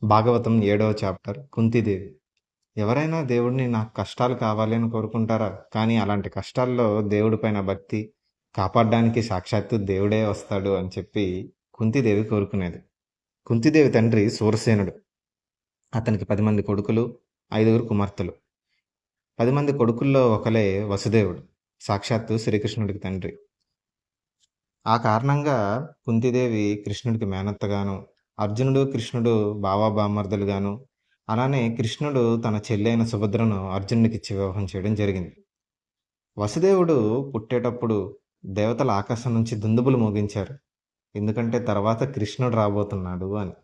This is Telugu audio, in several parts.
భాగవతం 7వ చాప్టర్ కుంతీదేవి. ఎవరైనా దేవుడిని నాకు కష్టాలు కావాలి అని కోరుకుంటారా? కానీ అలాంటి కష్టాల్లో దేవుడి పైన భక్తి, కాపాడడానికి సాక్షాత్తు దేవుడే వస్తాడు అని చెప్పి కుంతీదేవి కోరుకునేది. కుంతీదేవి తండ్రి సూరసేనుడు. అతనికి 10 మంది కొడుకులు, 5 కుమార్తెలు. 10 మంది కొడుకుల్లో ఒకలే వసుదేవుడు, సాక్షాత్తు శ్రీకృష్ణుడికి తండ్రి. ఆ కారణంగా కుంతీదేవి కృష్ణుడికి మేనత్తగాను, అర్జునుడు కృష్ణుడు బామర్దులుగాను, అలానే కృష్ణుడు తన చెల్లైన సుభద్రను అర్జునుడికిచ్చి వివాహం చేయడం జరిగింది. వసుదేవుడు పుట్టేటప్పుడు దేవతల ఆకాశం నుంచి దుందుబులు మోగించారు. ఎందుకంటే తర్వాత కృష్ణుడు రాబోతున్నాడు అని.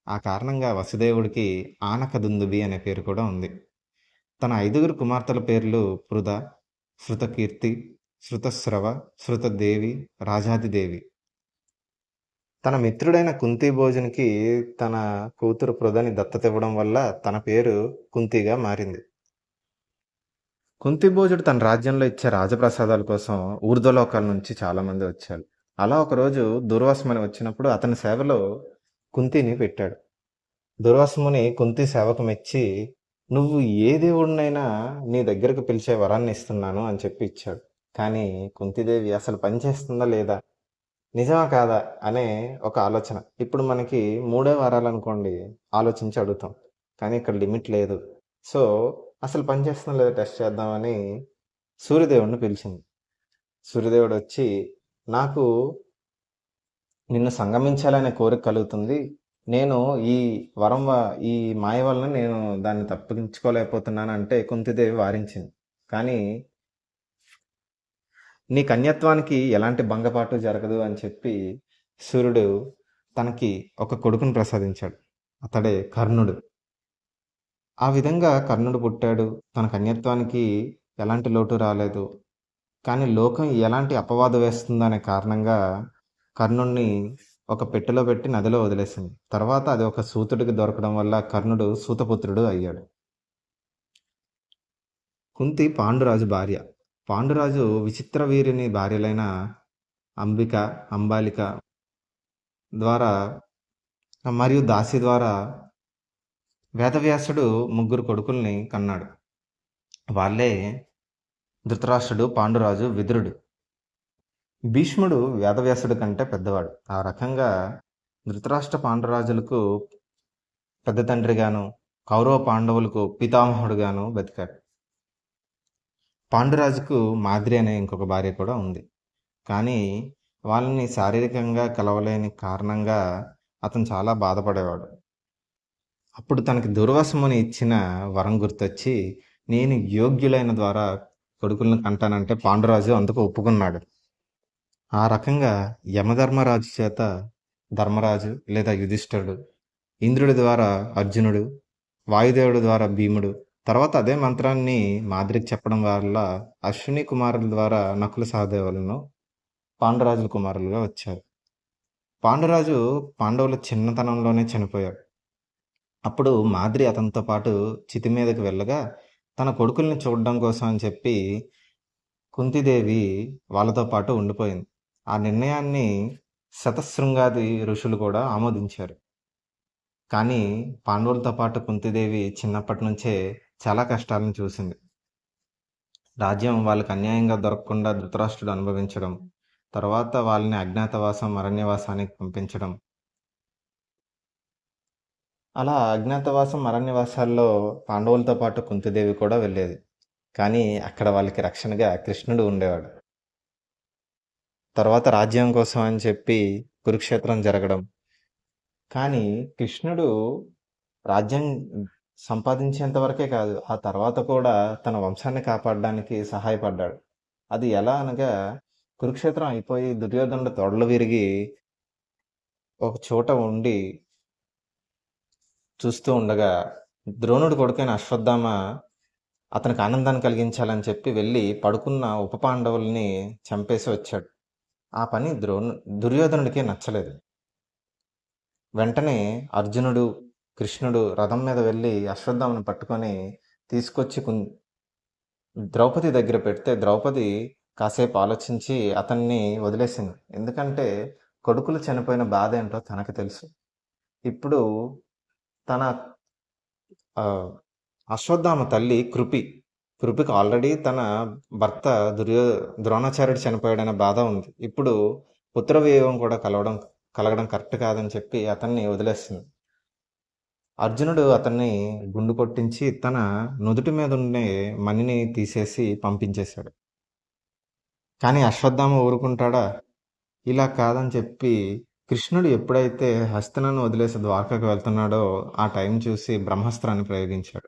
ఆ కారణంగా వసుదేవుడికి ఆనక దుందుబి అనే పేరు కూడా ఉంది. తన 5 కుమార్తెల పేర్లు పృథ, శృతకీర్తి, శృతస్రవ, శృతదేవి, రాజాదిదేవి. తన మిత్రుడైన కుంతిభోజునికి తన కూతురు పృథని దత్తత ఇవ్వడం వల్ల తన పేరు కుంతిగా మారింది. కుంతిభోజుడు తన రాజ్యంలో ఇచ్చే రాజప్రసాదాల కోసం ఊర్ధ్వలోకాల నుంచి చాలామంది వచ్చారు. అలా ఒకరోజు దుర్వాసముని వచ్చినప్పుడు అతని సేవలో కుంతిని పెట్టాడు. దుర్వాసముని కుంతి సేవకు మెచ్చి, నువ్వు ఏ దేవుడినైనా నీ దగ్గరకు పిలిచే వరాన్ని ఇస్తున్నాను అని చెప్పి ఇచ్చాడు. కానీ కుంతిదేవి అసలు పనిచేస్తుందా లేదా, నిజమా కాదా అనే ఒక ఆలోచన. ఇప్పుడు మనకి 3 వారాలనుకోండి, ఆలోచించి అడుగుతాం. కానీ ఇక్కడ లిమిట్ లేదు. సో అసలు పనిచేస్తుందా లేదా టెస్ట్ చేద్దామని సూర్యదేవుడిని పిలిచింది. సూర్యదేవుడు వచ్చి, నాకు నిన్ను సంగమించాలనే కోరిక కలుగుతుంది. నేను ఈ ఈ మాయ వలన నేను దాన్ని తప్పించుకోలేకపోతున్నాను అంటే కుంతిదేవి వారించింది. కానీ నీ కన్యత్వానికి ఎలాంటి భంగపాటు జరగదు అని చెప్పి సూర్యుడు తనకి ఒక కొడుకును ప్రసాదించాడు. అతడే కర్ణుడు. ఆ విధంగా కర్ణుడు పుట్టాడు. తన కన్యత్వానికి ఎలాంటి లోటు రాలేదు. కానీ లోకం ఎలాంటి అపవాదు వేస్తుందనే కారణంగా కర్ణుణ్ణి ఒక పెట్టెలో పెట్టి నదిలో వదిలేసింది. తర్వాత అది ఒక సూతుడికి దొరకడం వల్ల కర్ణుడు సూతపుత్రుడు అయ్యాడు. కుంతి పాండురాజు భార్య. పాండురాజు విచిత్ర వీరిని భార్యలైన అంబిక, అంబాలిక ద్వారా మరియు దాసి ద్వారా వేదవ్యాసుడు 3 కొడుకుల్ని కన్నాడు. వాళ్ళే ధృతరాష్ట్రుడు, పాండురాజు, విదురుడు. భీష్ముడు వేదవ్యాసుడి కంటే పెద్దవాడు. ఆ రకంగా ధృతరాష్ట్ర పాండురాజులకు పెద్ద తండ్రిగాను, కౌరవ పాండవులకు పితామహుడుగాను బతికాడు. పాండురాజుకు మాద్రి అనే ఇంకొక భార్య కూడా ఉంది. కానీ వాళ్ళని శారీరకంగా కలవలేని కారణంగా అతను చాలా బాధపడేవాడు. అప్పుడు తనకి దుర్వాసముని ఇచ్చిన వరం గుర్తొచ్చి, నేను యోగ్యులైన ద్వారా కొడుకులను కంటానంటే పాండురాజు అందుకు ఒప్పుకున్నాడు. ఆ రకంగా యమధర్మరాజు చేత ధర్మరాజు లేదా యుధిష్ఠిరుడు, ఇంద్రుడి ద్వారా అర్జునుడు, వాయుదేవుడి ద్వారా భీముడు, తర్వాత అదే మంత్రాన్ని మాద్రికి చెప్పడం వల్ల అశ్విని కుమారుల ద్వారా నకుల సహదేవులను పాండురాజుల కుమారులుగా వచ్చారు. పాండురాజు పాండవుల చిన్నతనంలోనే చనిపోయాడు. అప్పుడు మాద్రి అతనితో పాటు చితి మీదకి వెళ్ళగా తన కొడుకుల్ని చూడడం కోసం అని చెప్పి కుంతిదేవి వాళ్ళతో పాటు ఉండిపోయింది. ఆ నిర్ణయాన్ని శతశృంగాది ఋషులు కూడా ఆమోదించారు. కానీ పాండవులతో పాటు కుంతిదేవి చిన్నప్పటి నుంచే చాలా కష్టాలను చూసింది. రాజ్యం వాళ్ళకి అన్యాయంగా దొరకకుండా ధృతరాష్ట్రుడు అనుభవించడం, తర్వాత వాళ్ళని అజ్ఞాతవాసం, అరణ్యవాసానికి పంపించడం. అలా అజ్ఞాతవాసం, అరణ్యవాసాల్లో పాండవులతో పాటు కుంతిదేవి కూడా వెళ్ళేది. కానీ అక్కడ వాళ్ళకి రక్షణగా కృష్ణుడు ఉండేవాడు. తర్వాత రాజ్యం కోసం అని చెప్పి కురుక్షేత్రం జరగడం. కానీ కృష్ణుడు రాజ్యం సంపాదించేంత వరకే కాదు, ఆ తర్వాత కూడా తన వంశాన్ని కాపాడడానికి సహాయపడ్డాడు. అది ఎలా అనగా, కురుక్షేత్రం అయిపోయి దుర్యోధనుడు తొడలు విరిగి ఒక చోట ఉండి చూస్తూ ఉండగా ద్రోణుడి కొడుకైన అశ్వత్థామ అతనికి ఆనందాన్ని కలిగించాలని చెప్పి వెళ్ళి పడుకున్న ఉప పాండవుల్ని చంపేసి వచ్చాడు. ఆ పని దుర్యోధనుడికి నచ్చలేదు. వెంటనే అర్జునుడు, కృష్ణుడు రథం మీద వెళ్ళి అశ్వత్థామను పట్టుకొని తీసుకొచ్చి ద్రౌపది దగ్గర పెడితే ద్రౌపది కాసేపు ఆలోచించి అతన్ని వదిలేసింది. ఎందుకంటే కొడుకులు చనిపోయిన బాధ ఏంటో తనకు తెలుసు. ఇప్పుడు తన అశ్వత్థామ తల్లి కృపికి ఆల్రెడీ తన భర్త ద్రోణాచార్యుడు చనిపోయాడనే బాధ ఉంది. ఇప్పుడు పుత్రవియోగం కూడా కలగడం కరెక్ట్ కాదని చెప్పి అతన్ని వదిలేస్తుంది. అర్జునుడు అతన్ని గుండు కొట్టించి తన నుదుటి మీద ఉండే మణిని తీసేసి పంపించేశాడు. కానీ అశ్వత్థామ ఊరుకుంటాడా? ఇలా కాదని చెప్పి కృష్ణుడు ఎప్పుడైతే హస్తినను వదిలేసి ద్వారకకు వెళ్తున్నాడో ఆ టైం చూసి బ్రహ్మాస్త్రాన్ని ప్రయోగించాడు.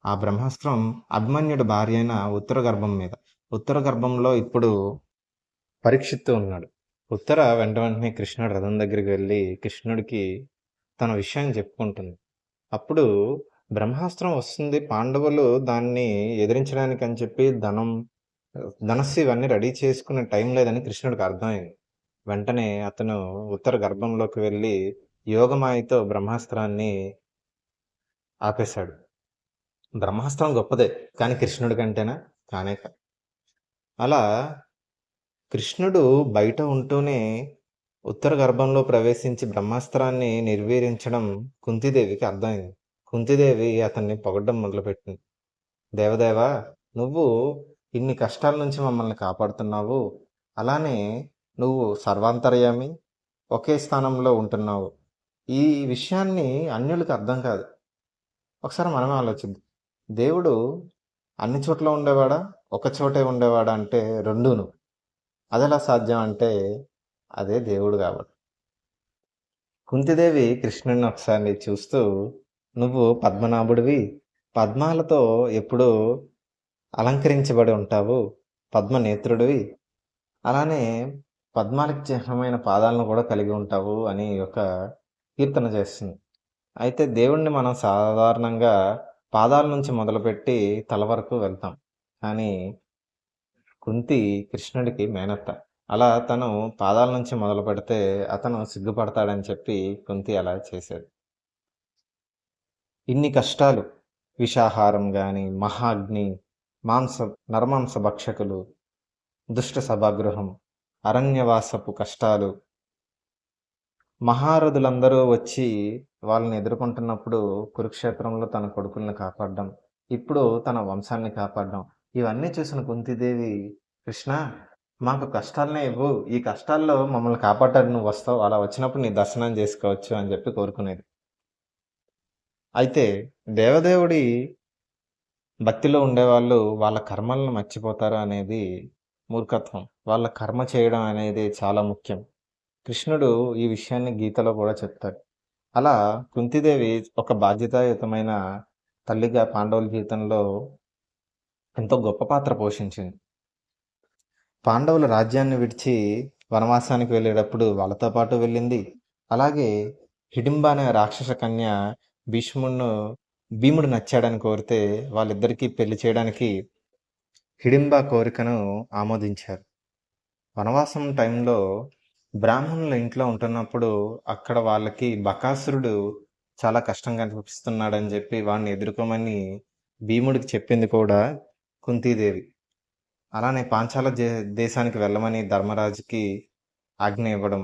ఆ బ్రహ్మాస్త్రం అభిమన్యుడి భార్య అయిన ఉత్తర గర్భం మీద. ఉత్తర గర్భంలో ఇప్పుడు పరీక్షిత్తు ఉన్నాడు. ఉత్తర వెంటనే కృష్ణుడు రథం దగ్గరికి వెళ్ళి కృష్ణుడికి తన విషయాన్ని చెప్పుకుంటుంది. అప్పుడు బ్రహ్మాస్త్రం వస్తుంది, పాండవులు దాన్ని ఎదిరించడానికి అని చెప్పి ధనస్సు ఇవన్నీ రెడీ చేసుకునే టైం లేదని కృష్ణుడికి అర్థమైంది. వెంటనే అతను ఉత్తర గర్భంలోకి వెళ్ళి యోగమాయతో బ్రహ్మాస్త్రాన్ని ఆపేశాడు. బ్రహ్మాస్త్రం గొప్పదే, కానీ కృష్ణుడి కంటేనా? కానే కాదు. అలా కృష్ణుడు బయట ఉంటూనే ఉత్తర గర్భంలో ప్రవేశించి బ్రహ్మాస్త్రాన్ని నిర్వీర్యించడం కుంతీదేవికి అర్థమైంది. కుంతీదేవి అతన్ని పొగడ్డం మొదలుపెట్టింది. దేవదేవా, నువ్వు ఇన్ని కష్టాల నుంచి మమ్మల్ని కాపాడుతున్నావు, అలానే నువ్వు సర్వాంతర్యామి, ఒకే స్థానంలో ఉంటున్నావు. ఈ విషయాన్ని అన్యులకు అర్థం కాదు. ఒకసారి మనమే ఆలోచిద్దాం. దేవుడు అన్ని చోట్ల ఉండేవాడా, ఒక చోటే ఉండేవాడా అంటే రెండూను. అదెలా సాధ్యం అంటే అదే దేవుడు కాబట్టి. కుంతిదేవి కృష్ణుడిని ఒకసారి చూస్తూ, నువ్వు పద్మనాభుడివి, పద్మాలతో ఎప్పుడూ అలంకరించబడి ఉంటావు, పద్మనేత్రుడివి, అలానే పద్మాలకు చిహ్నమైన పాదాలను కూడా కలిగి ఉంటావు అని ఒక కీర్తన చేస్తుంది. అయితే దేవుణ్ణి మనం సాధారణంగా పాదాల నుంచి మొదలుపెట్టి తల వరకు వెళ్తాం. కానీ కుంతి కృష్ణుడికి మేనత్త. అలా తను పాదాల నుంచి మొదలు పెడితే అతను సిగ్గుపడతాడని చెప్పి కుంతి అలా చేశాడు. ఇన్ని కష్టాలు, విషాహారం గాని, మహాగ్ని, నరమాంస భక్షకులు, దుష్ట సభాగృహం, అరణ్యవాసపు కష్టాలు, మహారథులందరూ వచ్చి వాళ్ళని ఎదుర్కొంటున్నప్పుడు కురుక్షేత్రంలో తన కొడుకుల్ని కాపాడడం, ఇప్పుడు తన వంశాన్ని కాపాడడం, ఇవన్నీ చూసిన కుంతిదేవి, కృష్ణ మాకు కష్టాలనే ఇవ్వు, ఈ కష్టాల్లో మమ్మల్ని కాపాడడానికి నువ్వు వస్తావు, అలా వచ్చినప్పుడు నీ దర్శనం చేసుకోవచ్చు అని చెప్పి కోరుకునేది. అయితే దేవదేవుడి భక్తిలో ఉండేవాళ్ళు వాళ్ళ కర్మలను మర్చిపోతారు అనేది మూర్ఖత్వం. వాళ్ళ కర్మ చేయడం అనేది చాలా ముఖ్యం. కృష్ణుడు ఈ విషయాన్ని గీతలో కూడా చెప్తాడు. అలా కుంతిదేవి ఒక బాధ్యతాయుతమైన తల్లిగా పాండవుల జీవితంలో ఎంతో గొప్ప పాత్ర పోషించింది. పాండవుల రాజ్యాన్ని విడిచి వనవాసానికి వెళ్ళేటప్పుడు వాళ్ళతో పాటు వెళ్ళింది. అలాగే హిడింబ అనే రాక్షస కన్య భీముడు నచ్చాడని కోరితే వాళ్ళిద్దరికీ పెళ్లి చేయడానికి హిడింబ కోరికను ఆమోదించారు. వనవాసం టైంలో బ్రాహ్మణుల ఇంట్లో ఉంటున్నప్పుడు అక్కడ వాళ్ళకి బకాసురుడు చాలా కష్టంగా అనిపిస్తున్నాడని చెప్పి వాడిని ఎదుర్కోమని భీముడికి చెప్పింది కూడా కుంతీదేవి. అలానే పాంచాల దేశానికి వెళ్ళమని ధర్మరాజుకి ఆజ్ఞ ఇవ్వడం,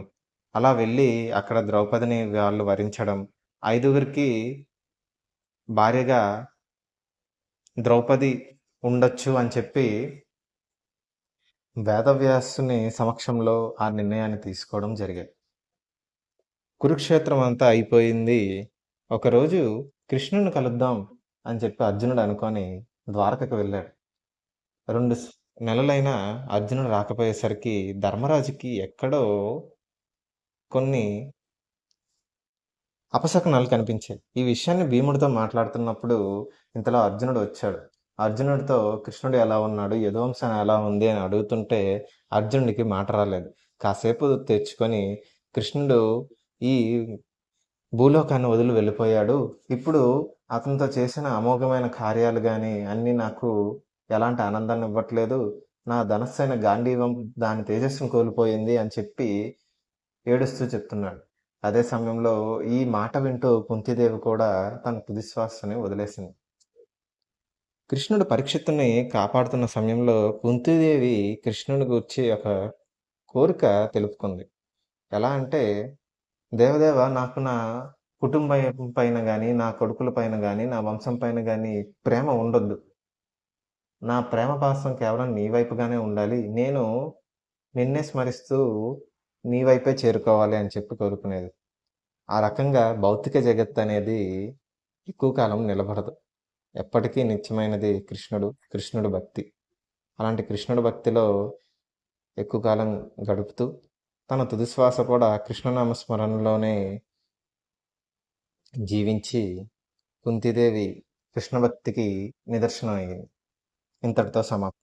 అలా వెళ్ళి అక్కడ ద్రౌపదిని వాళ్ళు వరించడం, 5గురికి భార్యగా ద్రౌపది ఉండొచ్చు అని చెప్పి వేదవ్యాసుని సమక్షంలో ఆ నిర్ణయాన్ని తీసుకోవడం జరిగాయి. కురుక్షేత్రం అంతా అయిపోయింది. ఒకరోజు కృష్ణుని కలుద్దాం అని చెప్పి అర్జునుడు అనుకొని ద్వారకకు వెళ్ళాడు. 2 నెలలైనా అర్జునుడు రాకపోయేసరికి ధర్మరాజుకి ఎక్కడో కొన్ని అపశకునాలు కనిపించాయి. ఈ విషయాన్ని భీముడితో మాట్లాడుతున్నప్పుడు ఇంతలో అర్జునుడు వచ్చాడు. అర్జునుడితో కృష్ణుడు ఎలా ఉన్నాడు, యదువంశం ఎలా ఉంది అని అడుగుతుంటే అర్జునుడికి మాట రాలేదు. కాసేపు తెచ్చుకొని, కృష్ణుడు ఈ భూలోకాన్ని వదిలి వెళ్ళిపోయాడు, ఇప్పుడు అతనితో చేసిన అమోఘమైన కార్యాలు కానీ అన్నీ నాకు ఎలాంటి ఆనందాన్ని ఇవ్వట్లేదు, నా ధనస్సైన గాంధీవం దాని తేజస్సును కోల్పోయింది అని చెప్పి ఏడుస్తూ చెప్తున్నాడు. అదే సమయంలో ఈ మాట వింటూ కుంతిదేవి కూడా తన తుదిశ్వాసని వదిలేసింది. కృష్ణుడు పరీక్షిత్తుని కాపాడుతున్న సమయంలో కుంతిదేవి కృష్ణుని గురించి ఒక కోరిక తెలుపుకుంది. ఎలా అంటే, దేవదేవ, నాకు నా కుటుంబం పైన గాని, నా కొడుకుల పైన గాని, నా వంశం పైన గాని ప్రేమ ఉండొద్దు. నా ప్రేమ పాసం కేవలం నీ వైపుగానే ఉండాలి. నేను నిన్నే స్మరిస్తూ నీ వైపే చేరుకోవాలి అని చెప్పి కోరుకునేది. ఆ రకంగా భౌతిక జగత్తనేది ఎక్కువ కాలం నిలబడదు. ఎప్పటికీ నిత్యమైనది కృష్ణుడు, కృష్ణుడి భక్తి. అలాంటి కృష్ణుడి భక్తిలో ఎక్కువ కాలం గడుపుతూ, తన తుది శ్వాస కూడా కృష్ణనామ స్మరణలోనే జీవించి, కుంతీదేవి కృష్ణ భక్తికి నిదర్శనం అయింది. ఇంతటితో సమాప్తం.